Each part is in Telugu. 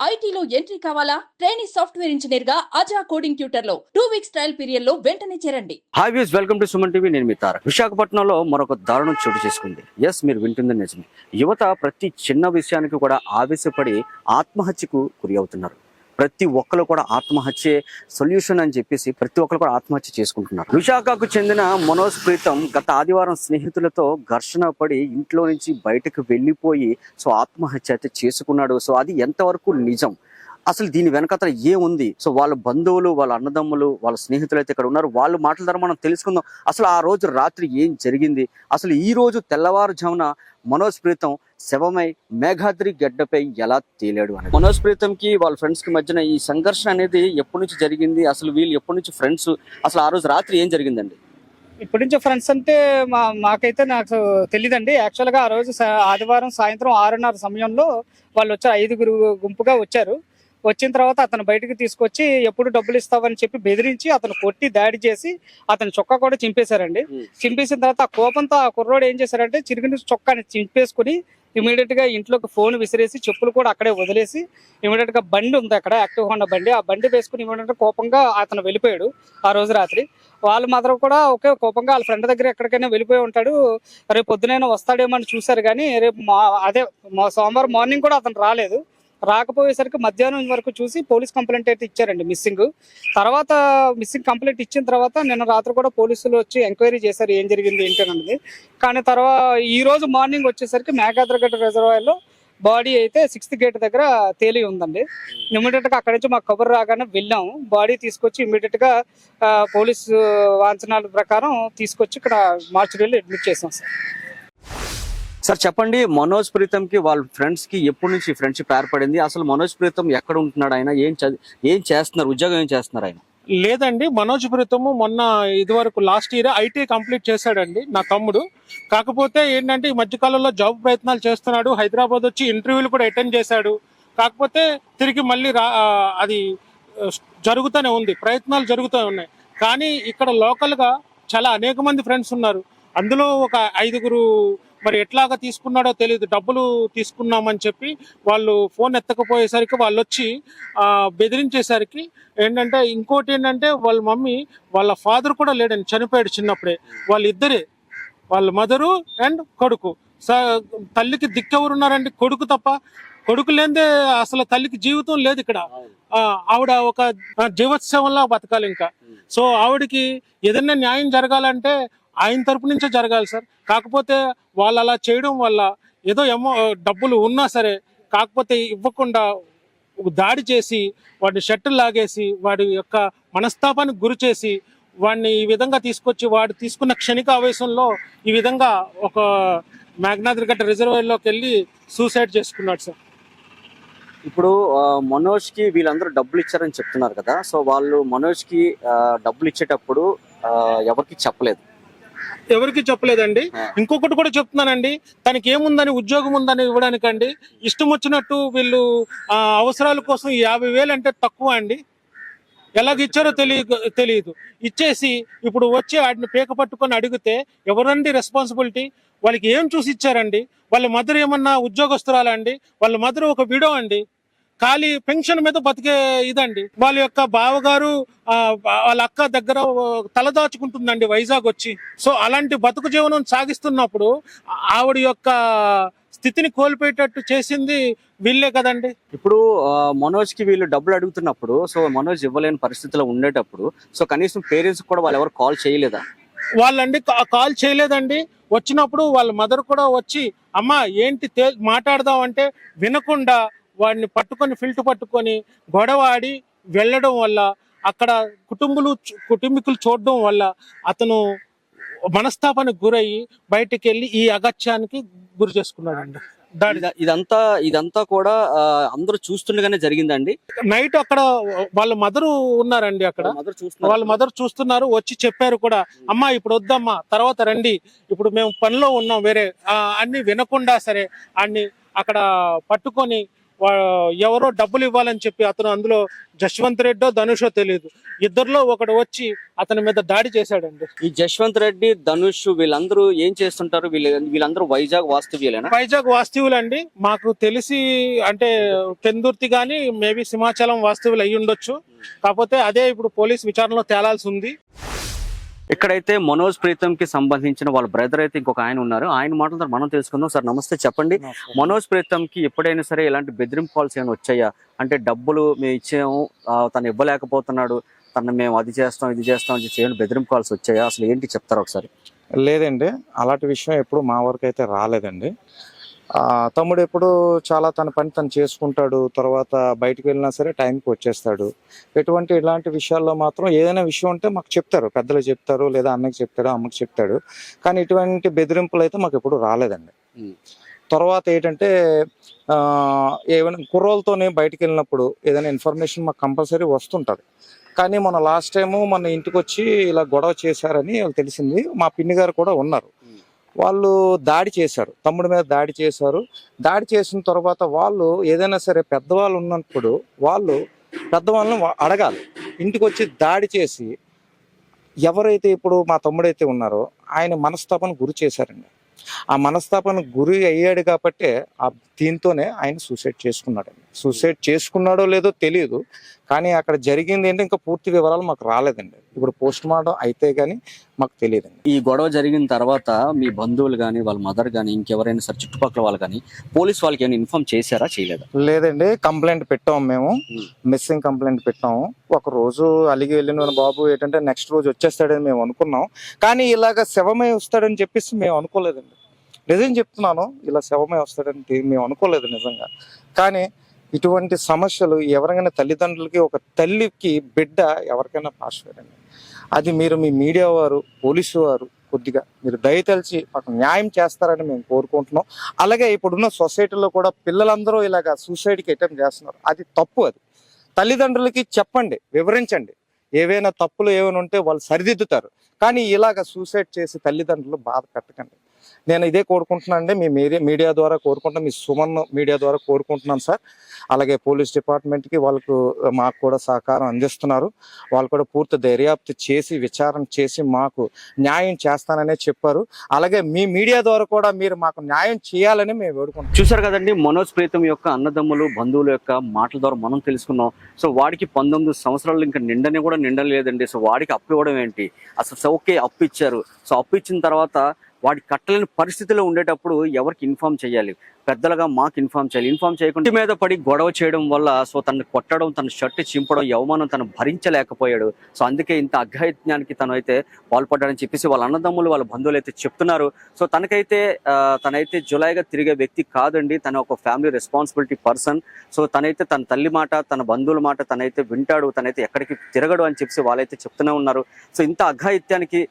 ఐటీలో ఎంట్రీ కావాలా? ట్రైనింగ్ సాఫ్ట్వేర్ ఇంజనీర్ గా అజా కోడింగ్ ట్యూటర్ లో 2 వీక్స్ ట్రయల్ పీరియడ్ లో వెంటనే చేరండి. Hi views, welcome to Suman TV. నేను మీ తారక్. విశాఖపట్నంలో మరొక దారుణం చోటు చేసుకుంది. ఎస్, మీరు వింటుంది నిజమే. యువత ప్రతి చిన్న విషయానికి కూడా ఆవేశపడి ఆత్మహత్యకు గురి అవుతున్నారు. ప్రతి ఒక్కరు కూడా ఆత్మహత్య సొల్యూషన్ అని చెప్పేసి ప్రతి ఒక్కరు కూడా ఆత్మహత్య చేసుకుంటున్నారు. విశాఖకు చెందిన మనోజ్ ప్రీతం గత ఆదివారం స్నేహితులతో ఘర్షణ పడి ఇంట్లో నుంచి బయటకు వెళ్ళిపోయి ఆత్మహత్య అయితే చేసుకున్నాడు. అది ఎంతవరకు నిజం, అసలు దీని వెనకాతల ఏముంది? వాళ్ళ బంధువులు, వాళ్ళ అన్నదమ్ములు, వాళ్ళ స్నేహితులు అయితే ఇక్కడ ఉన్నారు. వాళ్ళు మాటల ద్వారా మనం తెలుసుకుందాం అసలు ఆ రోజు రాత్రి ఏం జరిగింది. అసలు ఈ రోజు తెల్లవారుజామున మనోజ్ ప్రీతం శవమై మేఘాద్రి గడ్డపై ఎలా తేలాడు అని. మనోజ్ ప్రీతం కి వాళ్ళ ఫ్రెండ్స్ కి మధ్యన ఈ సంఘర్షణ అనేది ఎప్పటి నుంచి జరిగింది, అసలు వీళ్ళు ఎప్పటి నుంచి ఫ్రెండ్స్, అసలు ఆ రోజు రాత్రి ఏం జరిగిందండి? ఇప్పటి నుంచి ఫ్రెండ్స్ అంటే మాకైతే నాకు తెలియదండి. యాక్చువల్గా ఆ రోజు ఆదివారం సాయంత్రం 6:30 సమయంలో వాళ్ళు వచ్చారు. 5గురు గుంపుగా వచ్చారు. వచ్చిన తర్వాత అతను బయటకు తీసుకొచ్చి ఎప్పుడు డబ్బులు ఇస్తావని చెప్పి బెదిరించి అతను కొట్టి దాడి చేసి అతని చొక్కా కూడా చింపేశారండి. చింపేసిన తర్వాత ఆ కోపంతో ఆ కుర్రోడు ఏం చేశారంటే చిరిగిన చొక్కాని చింపేసుకుని ఇమీడియట్ గా ఇంట్లోకి ఫోన్ విసిరేసి చెప్పులు కూడా అక్కడే వదిలేసి ఇమీడియట్ గా బండి ఉంది అక్కడ, యాక్టివ్ హోండా బండి, ఆ బండి వేసుకుని ఇమీడియట్ కోపంగా అతను వెళ్ళిపోయాడు. ఆ రోజు రాత్రి వాళ్ళు మాత్రం కూడా ఒకే కోపంగా వాళ్ళ ఫ్రెండ్ దగ్గర ఎక్కడికైనా వెళ్ళిపోయి ఉంటాడు. రేపు పొద్దునైనా వస్తాడేమో అని చూశారు, కానీ రేపు సోమవారం మార్నింగ్ కూడా అతను రాలేదు. రాకపోయేసరికి మధ్యాహ్నం వరకు చూసి పోలీస్ కంప్లైంట్ అయితే ఇచ్చారండి మిస్సింగ్. తర్వాత మిస్సింగ్ కంప్లైంట్ ఇచ్చిన తర్వాత నిన్న రాత్రి కూడా పోలీసులు వచ్చి ఎంక్వైరీ చేశారు ఏం జరిగింది ఏంటి అన్నది. కానీ తర్వాత ఈ రోజు మార్నింగ్ వచ్చేసరికి మేఘాద్రగడ్డ రిజర్వాయర్లో బాడీ అయితే 6th గేట్ దగ్గర తేలి ఉందండి. ఇమీడియట్ గా అక్కడి నుంచి మాకు కబురు రాగానే వెళ్ళాము. బాడీ తీసుకొచ్చి ఇమీడియట్ గా పోలీసు వాంఛనాల ప్రకారం తీసుకొచ్చి ఇక్కడ మార్చురీలో అడ్మిట్ చేసాం సార్. సార్ చెప్పండి, మనోజ్ ప్రీతం కి వాళ్ళ ఫ్రెండ్స్ కి ఎప్పటి నుంచి ఫ్రెండ్షిప్ ఏర్పడింది? అసలు మనోజ్ ప్రీతం ఎక్కడ ఉంటున్నాడు, ఆయన ఏం చేస్తున్నారు, ఉద్యోగం ఏం చేస్తున్నారు ఆయన? లేదండి, మనోజ్ ప్రీతము మొన్న ఇదివరకు లాస్ట్ ఇయర్ ఐటీ కంప్లీట్ చేశాడండి నా తమ్ముడు. కాకపోతే ఏంటంటే ఈ మధ్యకాలంలో జాబ్ ప్రయత్నాలు చేస్తున్నాడు. హైదరాబాద్ వచ్చి ఇంటర్వ్యూలు కూడా అటెండ్ చేశాడు. కాకపోతే తిరిగి మళ్ళీ అది జరుగుతూనే ఉంది, ప్రయత్నాలు జరుగుతూ ఉన్నాయి. కానీ ఇక్కడ లోకల్గా చాలా అనేక మంది ఫ్రెండ్స్ ఉన్నారు. అందులో ఒక 5గురు మరి ఎట్లాగా తీసుకున్నాడో తెలియదు, డబ్బులు తీసుకున్నామని చెప్పి వాళ్ళు ఫోన్ ఎత్తకపోయేసరికి వాళ్ళు వచ్చి బెదిరించేసరికి ఏంటంటే, ఇంకోటి ఏంటంటే వాళ్ళ మమ్మీ వాళ్ళ ఫాదర్ కూడా లేడండి, చనిపోయాడు చిన్నప్పుడే. వాళ్ళిద్దరే, వాళ్ళ మదరు అండ్ కొడుకు. తల్లికి దిక్కెవరున్నారండి? కొడుకు తప్ప. కొడుకు లేదే అసలు తల్లికి జీవితం లేదు ఇక్కడ. ఆవిడ ఒక జీవోత్సవంలా బతకాలి ఇంకా. ఆవిడకి ఏదైనా న్యాయం జరగాలంటే ఆయన తరపు నుంచే జరగాలి సార్. కాకపోతే వాళ్ళు అలా చేయడం వల్ల ఏదో డబ్బులు ఉన్నా సరే కాకపోతే ఇవ్వకుండా దాడి చేసి వాడిని షర్టు లాగేసి వాడి యొక్క మనస్తాపానికి గురి చేసి వాడిని ఈ విధంగా తీసుకొచ్చి వాడు తీసుకున్న క్షణిక ఆవేశంలో ఈ విధంగా ఒక మేఘనాద్రిగడ్డ రిజర్వాయర్లోకి వెళ్ళి సూసైడ్ చేసుకున్నాడు సార్. ఇప్పుడు మనోజ్ కి వీళ్ళందరూ డబ్బులు ఇచ్చారని చెప్తున్నారు కదా, వాళ్ళు మనోజ్ కి డబ్బులు ఇచ్చేటప్పుడు ఎవరికి చెప్పలేదండి. ఇంకొకటి కూడా చెప్తున్నానండి, తనకి ఏముందని, ఉద్యోగం ఉందని ఇవ్వడానికండి ఇష్టం వచ్చినట్టు వీళ్ళు అవసరాల కోసం 50,000 అంటే తక్కువ అండి. ఎలాగ ఇచ్చారో తెలియదు. ఇచ్చేసి ఇప్పుడు వచ్చి వాటిని పీక పట్టుకొని అడిగితే ఎవరండి రెస్పాన్సిబిలిటీ? వాళ్ళకి ఏం చూసి ఇచ్చారండి? వాళ్ళ మదర్ ఏమన్నా ఉద్యోగస్తురాలా అండి? వాళ్ళ మదర్ ఒక విడో అండి, ఖాళీ పెన్షన్ మీద బతికే ఇదండి. వాళ్ళ యొక్క బావగారు వాళ్ళ అక్క దగ్గర తలదాచుకుంటుందండి వైజాగ్ వచ్చి. అలాంటి బతుకు జీవనం సాగిస్తున్నప్పుడు ఆవిడ యొక్క స్థితిని కోల్పోయేటట్టు చేసింది వీళ్ళే కదండి. ఇప్పుడు మనోజ్ కి వీళ్ళు డబ్బులు అడుగుతున్నప్పుడు మనోజ్ ఇవ్వలేని పరిస్థితిలో ఉండేటప్పుడు కనీసం పేరెంట్స్ కూడా వాళ్ళు ఎవరు కాల్ చేయలేదా? వాళ్ళండి కాల్ చేయలేదండి. వచ్చినప్పుడు వాళ్ళ మదర్ కూడా వచ్చి అమ్మ ఏంటి మాట్లాడదాం అంటే వినకుండా వాడిని పట్టుకొని ఫిల్ట్ పట్టుకొని గొడవ ఆడి వెళ్ళడం వల్ల అక్కడ కుటుంబీకులు చూడడం వల్ల అతను మనస్తాపానికి గురయ్యి బయటికి వెళ్ళి ఈ అగత్యానికి గురి చేసుకున్నాడండి. ఇదంతా కూడా అందరూ చూస్తుండగానే జరిగిందండి. నైట్ అక్కడ వాళ్ళ మదరు ఉన్నారండి, అక్కడ వాళ్ళ మదర్ చూస్తున్నారు. వచ్చి చెప్పారు కూడా, అమ్మా ఇప్పుడు వద్దమ్మా, తర్వాత రండి, ఇప్పుడు మేము పనిలో ఉన్నాం వేరే అన్ని వినకుండా సరే అన్ని అక్కడ పట్టుకొని ఎవరో డబ్బులు ఇవ్వాలని చెప్పి అతను అందులో జశ్వంత్ రెడ్డో ధనుషో తెలియదు, ఇద్దరిలో ఒకడు వచ్చి అతని మీద దాడి చేశాడండి. ఈ జశ్వంత్ రెడ్డి, ధనుష్ వీళ్ళందరూ ఏం చేస్తుంటారు? వీళ్ళందరూ వైజాగ్ వాస్తవ్యులేనా? వైజాగ్ వాస్తవులండి. మాకు తెలిసి అంటే పెందుర్తి గాని మేబీ సింహాచలం వాస్తవులు అయ్యి ఉండొచ్చు. కాకపోతే అదే ఇప్పుడు పోలీస్ విచారణలో తేలాల్సి ఉంది. ఇక్కడైతే మనోజ్ ప్రీతం కి సంబంధించిన వాళ్ళ బ్రదర్ అయితే ఇంకొక ఆయన ఉన్నారు. ఆయన మాటలతో మనం తెలుసుకుందాం. సార్ నమస్తే, చెప్పండి. మనోజ్ ప్రీతం కి ఎప్పుడైనా సరే ఇలాంటి బెదిరింపు కాల్స్ ఏమైనా వచ్చాయా? అంటే డబ్బులు మేము ఇచ్చాము, తను ఇవ్వలేకపోతున్నాడు, తను మేము అది చేస్తాం ఇది చేస్తాం అని చెప్పి బెదిరింపు కాల్స్ వచ్చాయా? అసలు ఏంటి చెప్తారు ఒకసారి? లేదండి, అలాంటి విషయం ఎప్పుడు మా వరకు అయితే రాలేదండి. తమ్ముడు ఎప్పుడు చాలా తన పని తను చేసుకుంటాడు, తర్వాత బయటకు వెళ్ళినా సరే టైంకి వచ్చేస్తాడు. ఇలాంటి విషయాల్లో మాత్రం ఏదైనా విషయం ఉంటే మాకు చెప్తారు, పెద్దలు చెప్తారు, లేదా అన్నకి చెప్తాడు, అమ్మకి చెప్తాడు. కానీ ఇటువంటి బెదిరింపులు అయితే మాకు ఎప్పుడు రాలేదండి. తర్వాత ఏంటంటే ఏమైనా కుర్రోళ్ళతోనే బయటకు వెళ్ళినప్పుడు ఏదైనా ఇన్ఫర్మేషన్ మాకు కంపల్సరీ వస్తుంటుంది. కానీ మన లాస్ట్ టైము మన ఇంటికి వచ్చి ఇలా గొడవ చేశారని తెలిసింది. మా పిన్ని గారు కూడా ఉన్నారు. వాళ్ళు దాడి చేశారు, తమ్ముడి మీద దాడి చేశారు. దాడి చేసిన తర్వాత వాళ్ళు ఏదైనా సరే పెద్దవాళ్ళు ఉన్నప్పుడు వాళ్ళు పెద్దవాళ్ళని అడగాలి. ఇంటికి వచ్చి దాడి చేసి ఎవరైతే ఇప్పుడు మా తమ్ముడైతే ఉన్నారో ఆయన మనస్తాపన గురి చేశారండి. ఆ మనస్తాపన గురి అయ్యాడు కాబట్టి దీంతోనే ఆయన సూసైడ్ చేసుకున్నాడండి. సూసైడ్ చేసుకున్నాడో లేదో తెలియదు, కానీ అక్కడ జరిగింది ఏంటి ఇంకా పూర్తి వివరాలు మాకు రాలేదండి. ఇప్పుడు పోస్ట్ మార్టం అయితే గానీ మాకు తెలియదండి. ఈ గొడవ జరిగిన తర్వాత మీ బంధువులు కానీ, వాళ్ళ మదర్ కానీ, ఇంకెవరైనా సరే చుట్టుపక్కల వాళ్ళు కానీ పోలీస్ వాళ్ళకి ఏమైనా ఇన్ఫార్మ్ చేశారా, చేయలేదా? లేదండి, కంప్లైంట్ పెట్టాము మేము, మిస్సింగ్ కంప్లైంట్ పెట్టాము. ఒక రోజు అలిగి వెళ్ళిన బాబు ఏంటంటే నెక్స్ట్ రోజు వచ్చేస్తాడని మేము అనుకున్నాం. కానీ ఇలాగ శవమే వస్తాడని చెప్పేసి మేము అనుకోలేదండి. నిజం చెప్తున్నాను, ఇలా శవమే వస్తాడని మేము అనుకోలేదు నిజంగా. కానీ ఇటువంటి సమస్యలు ఎవరికైనా తల్లిదండ్రులకి, ఒక తల్లికి బిడ్డ ఎవరికైనా పాస్వేరండి. అది మీరు మీ మీడియా వారు, పోలీసు వారు కొద్దిగా మీరు దయతలిచి మాకు న్యాయం చేస్తారని మేము కోరుకుంటున్నాం. అలాగే ఇప్పుడున్న సొసైటీలో కూడా పిల్లలందరూ ఇలాగ సూసైడ్కి అటెంప్ట్ చేస్తున్నారు. అది తప్పు. అది తల్లిదండ్రులకి చెప్పండి, వివరించండి. ఏవైనా తప్పులు ఏమైనా ఉంటే వాళ్ళు సరిదిద్దుతారు. కానీ ఇలాగ సూసైడ్ చేసి తల్లిదండ్రులు బాధ పెట్టకండి. నేను ఇదే కోరుకుంటున్నాను అండి, మీ మీడియా ద్వారా కోరుకుంటున్నాను, మీ సుమన్ మీడియా ద్వారా కోరుకుంటున్నాను సార్. అలాగే పోలీస్ డిపార్ట్మెంట్కి వాళ్ళకు మాకు కూడా సహకారం అందిస్తున్నారు. వాళ్ళు కూడా పూర్తి దర్యాప్తు చేసి విచారణ చేసి మాకు న్యాయం చేస్తాననే చెప్పారు. అలాగే మీ మీడియా ద్వారా కూడా మీరు మాకు న్యాయం చేయాలని మేము వేడుకుంటున్నాం. చూసారు కదండి, మనోజ్ ప్రీతం యొక్క అన్నదమ్ములు, బంధువుల యొక్క మాటల ద్వారా మనం తెలుసుకున్నాం. సో వాడికి 19 సంవత్సరాలు ఇంకా నిండలేదండి. సో వాడికి అప్పు ఇవ్వడం ఏంటి? అసలు ఓకే అప్పు ఇచ్చారు. సో అప్పు ఇచ్చిన తర్వాత వాడి కట్టలేని పరిస్థితిలో ఉండేటప్పుడు ఎవరికి ఇన్ఫార్మ్ చేయాలి? పెద్దలుగా మాకు ఇన్ఫార్మ్ చేయాలి. ఇన్ఫార్మ్ చేయకుండా మీద పడి గొడవ చేయడం వల్ల సో తను కొట్టడం, తన షర్ట్ చింపడం, అవమానం తను భరించలేకపోయాడు. సో అందుకే ఇంత అఘాయిత్యానికి తను అయితే పాల్పడ్డాడని చెప్పేసి వాళ్ళ అన్నదమ్ములు, వాళ్ళ బంధువులు అయితే చెప్తున్నారు. సో తనైతే జులైగా తిరిగే వ్యక్తి కాదండి. తన ఒక ఫ్యామిలీ రెస్పాన్సిబిలిటీ పర్సన్. సో తనైతే తన తల్లి మాట, తన బంధువుల మాట తనైతే వింటాడు, తనైతే ఎక్కడికి తిరగడు అని చెప్పి వాళ్ళైతే చెప్తూనే ఉన్నారు. సో ఇంత అఘాయిత్యానికి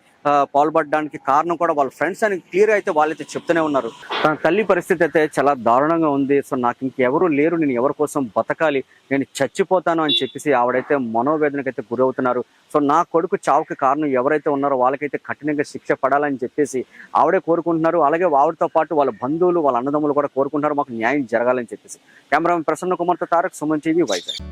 పాల్పడడానికి కారణం కూడా వాళ్ళ ఫ్రెండ్స్ అని క్లియర్ అయితే వాళ్ళైతే చెప్తూనే ఉన్నారు. తన తల్లి పరిస్థితి అయితే చాలా దారుణంగా ఉంది. సో నాకు ఇంకెవరు లేరు, నేను ఎవరి కోసం బతకాలి, నేను చచ్చిపోతాను అని చెప్పేసి ఆవిడైతే మనోవేదనకైతే గురవుతున్నారు. సో నా కొడుకు చావుకి కారణం ఎవరైతే ఉన్నారో వాళ్ళకైతే కఠినంగా శిక్ష పడాలని చెప్పేసి ఆవిడే కోరుకుంటున్నారు. అలాగే ఆవిడతో పాటు వాళ్ళ బంధువులు, వాళ్ళ అన్నదమ్ములు కూడా కోరుకుంటున్నారు మాకు న్యాయం జరగాలని చెప్పేసి. కెమెరామెన్ ప్రసన్న కుమార్తో తారక్, సుమన్ టీవీ, వైజాగ్.